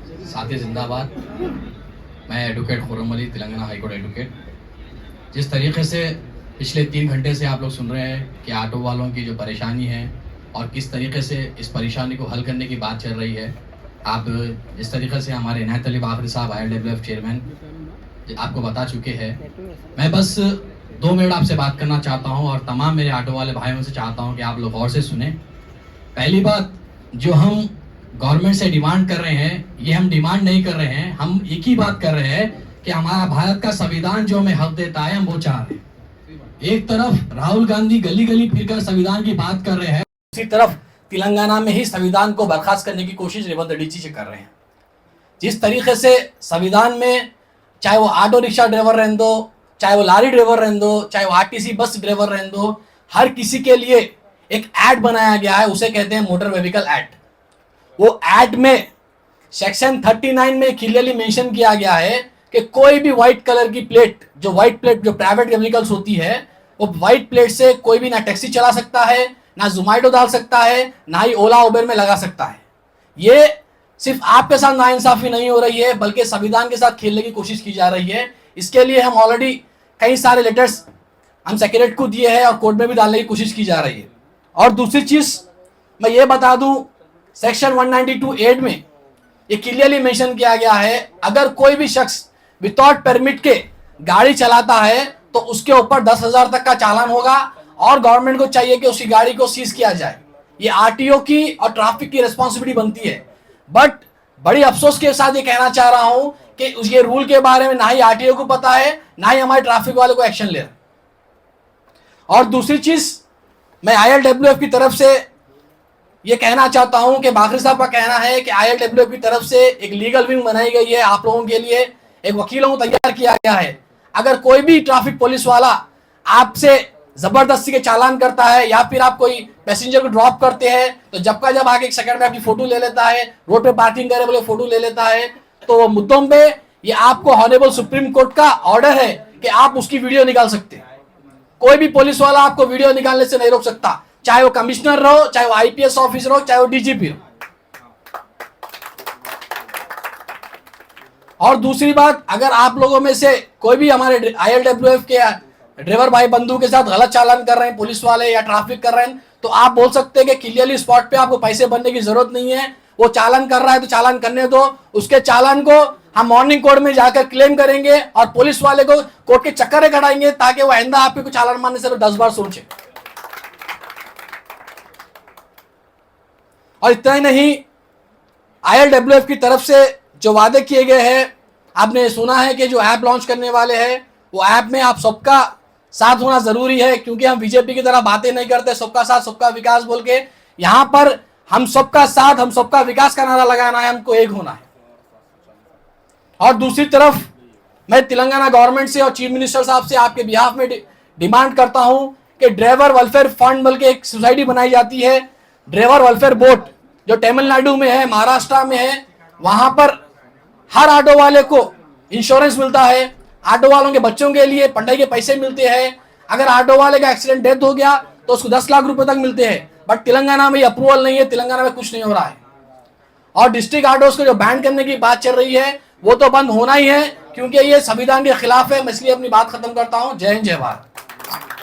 साथी जिंदाबाद। मैं advocate Khurram Ali, Telangana high court advocate. जिस तरीके से पिछले 3 घंटे से आप लोग सुन रहे हैं कि ऑटो वालों की जो परेशानी है और किस तरीके से इस परेशानी को हल करने की बात चल रही है, आप जिस तरीके से हमारे इनायत अली बाखरी साहब ILWF चेयरमैन आपको बता चुके हैं, मैं बस 2 मिनट आपसे बात करना चाहता हूं और तमाम मेरे ऑटो वाले भाइयों से चाहता हूं कि आप लोग गौर से सुने। पहली बात, जो हम गवर्नमेंट से डिमांड कर रहे हैं, ये हम डिमांड नहीं कर रहे हैं, हम एक ही बात कर रहे हैं कि हमारा भारत का संविधान जो हमें हक देता है, हम वो चाह रहे हैं। एक तरफ राहुल गांधी गली गली फिरकर संविधान की बात कर रहे हैं, दूसरी तरफ तेलंगाना में ही संविधान को बर्खास्त करने की कोशिश रेवंत रेड्डी जी से कर रहे हैं। जिस तरीके से संविधान में, चाहे वो ऑटो रिक्शा ड्राइवर रहने दो, चाहे वो लारी ड्राइवर रहने दो, चाहे वो RTC बस ड्राइवर रहने दो, हर किसी के लिए एक एक्ट बनाया गया है, उसे कहते हैं मोटर व्हीकल एक्ट। वो एक्ट में सेक्शन 39 में क्लियरली मेंशन किया गया है कि कोई भी व्हाइट कलर की प्लेट, जो व्हाइट प्लेट जो प्राइवेट व्हीकल्स होती है, वो व्हाइट प्लेट से कोई भी ना टैक्सी चला सकता है, ना जोमेटो डाल सकता है, ना ही ओला उबर में लगा सकता है। ये सिर्फ आपके साथ नाइंसाफी नहीं हो रही है, बल्कि संविधान के साथ खेलने की कोशिश की जा रही है। इसके लिए हम ऑलरेडी कई सारे लेटर्स हम सेक्रेटरी को दिए हैं और कोर्ट में भी डालने की कोशिश की जा रही है। और दूसरी चीज मैं ये बता दूं, सेक्शन 192(8) में ये क्लियरली मेंशन किया गया है, अगर कोई भी शख्स विदाउट परमिट के गाड़ी चलाता है तो उसके ऊपर 10,000 तक का चालान होगा और गवर्नमेंट को चाहिए कि उसकी गाड़ी को सीज किया जाए। ये RTO की और ट्रैफिक की रिस्पॉन्सिबिलिटी बनती है। बट बड़ी अफसोस के साथ ये कहना चाह रहा हूं कि ये रूल के बारे में ना ही RTO को पता है, ना ही हमारे ट्रैफिक वाले को एक्शन ले रहे। और दूसरी चीज, मैं ILWF की तरफ से ये कहना चाहता हूं कि बाखरी साहब का कहना है कि ILWF की तरफ से एक लीगल विंग बनाई गई है, आप लोगों के लिए एक वकीलों को तैयार किया गया है। अगर कोई भी ट्रैफिक पुलिस वाला आपसे जबरदस्ती के चालान करता है या फिर आप कोई पैसेंजर को ड्रॉप करते हैं, तो जब का जब आके 1 सेकंड में आपकी फोटो ले लेता है, रोड पे पार्किंग करे बोले फोटो ले लेता है, तो मुद्दों पे ये आपको ऑनरेबल सुप्रीम कोर्ट का ऑर्डर है कि आप उसकी वीडियो निकाल सकते हैं। कोई भी पुलिस वाला आपको वीडियो निकालने से नहीं रोक सकता, चाहे वो कमिश्नर रहो, चाहे वो IPS ऑफिसर हो, चाहे वो DGP हो। और दूसरी बात, अगर आप लोगों में से कोई भी हमारे ILWF के ड्राइवर भाई बंधु के साथ गलत चालान कर रहे हैं, पुलिस वाले या ट्रैफिक कर रहे हैं, तो आप बोल सकते हैं कि क्लियरली स्पॉट पे आपको पैसे भरने की जरूरत नहीं है, वो चालान कर रहा है तो चालान करने दो। उसके चालान को हम मॉर्निंग कोर्ट में जाकर क्लेम करेंगे और पुलिस वाले को कोर्ट के चक्कर कटाएंगे ताकि वो आइंदा आपके को चालान मारने से 10 बार सोचे। और इतना ही नहीं, ILWF की तरफ से जो वादे किए गए हैं, आपने सुना है कि जो ऐप लॉन्च करने वाले हैं, वो ऐप में आप सबका साथ होना जरूरी है, क्योंकि हम BJP की तरह बातें नहीं करते सबका साथ सबका विकास बोल के। यहां पर हम सबका साथ, हम सबका विकास का नारा लगाना है, हमको एक होना है। और दूसरी तरफ मैं तेलंगाना गवर्नमेंट से और चीफ मिनिस्टर साहब से आपके बिहाफ में डिमांड करता हूं कि ड्राइवर वेलफेयर फंड बोल के एक सोसाइटी बनाई जाती है, ड्राइवर वेलफेयर बोर्ड, जो तमिलनाडु में है, महाराष्ट्र में है। वहां पर हर ऑटो वाले को इंश्योरेंस मिलता है, ऑटो वालों के बच्चों के लिए पढ़ाई के पैसे मिलते हैं। अगर ऑटो वाले का एक्सीडेंट डेथ हो गया तो उसको 10 लाख रुपए तक मिलते हैं। बट तेलंगाना में ये अप्रूवल नहीं है, तेलंगाना में कुछ नहीं हो रहा है। और डिस्ट्रिक्ट ऑटोस को जो बैन करने की बात चल रही है, वो तो बंद होना ही है, क्योंकि ये संविधान के खिलाफ है। मैं इसलिए अपनी बात खत्म करता हूं। जय हिंद, जय भारत।